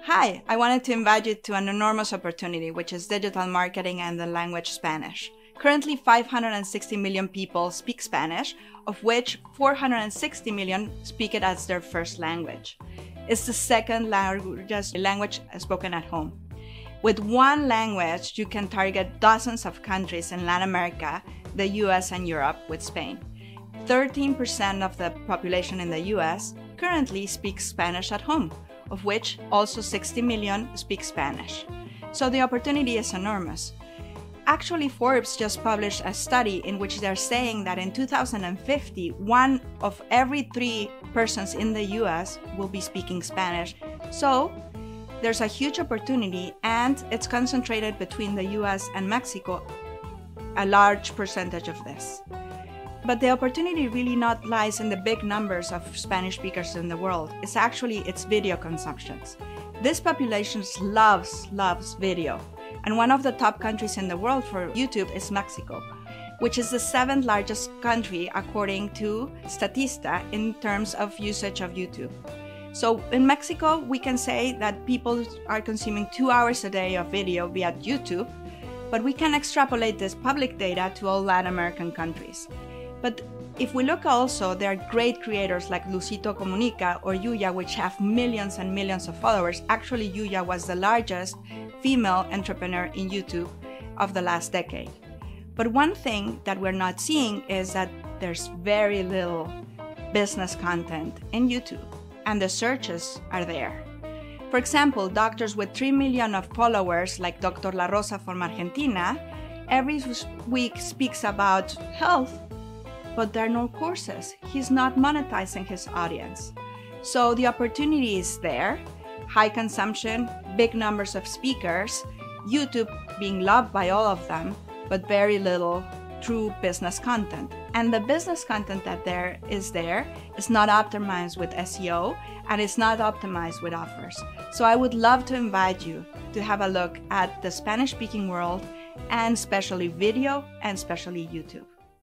Hi, I wanted to invite you to an enormous opportunity, which is digital marketing and the language Spanish. Currently, 560 million people speak Spanish, of which 460 million speak it as their first language. It's the second largest language spoken at home. With one language, you can target dozens of countries in Latin America, the US, and Europe with Spain. 13% of the population in the US currently speaks Spanish at home, of which also 60 million speak Spanish. So the opportunity is enormous. Actually, Forbes just published a study in which they're saying that in 2050, 1 of every 3 persons in the US will be speaking Spanish. So there's a huge opportunity, and it's concentrated between the US and Mexico, a large percentage of this. But the opportunity really not lies in the big numbers of Spanish speakers in the world. It's actually its video consumptions. This population loves video. And one of the top countries in the world for YouTube is Mexico, which is the 7th largest country according to Statista in terms of usage of YouTube. So in Mexico, we can say that people are consuming 2 hours a day of video via YouTube, but we can extrapolate this public data to all Latin American countries. But if we look also, there are great creators like Luisito Comunica or Yuya, which have millions and millions of followers. Actually, Yuya was the largest female entrepreneur in YouTube of the last decade. But one thing that we're not seeing is that there's very little business content in YouTube, and the searches are there. For example, doctors with 3 million of followers, like Dr. La Rosa from Argentina, every week speaks about health, but there are no courses. He's not monetizing his audience. So the opportunity is there, high consumption, big numbers of speakers, YouTube being loved by all of them, but very little true business content. And the business content that is not optimized with SEO, and it's not optimized with offers. So I would love to invite you to have a look at the Spanish-speaking world, and especially video, and especially YouTube.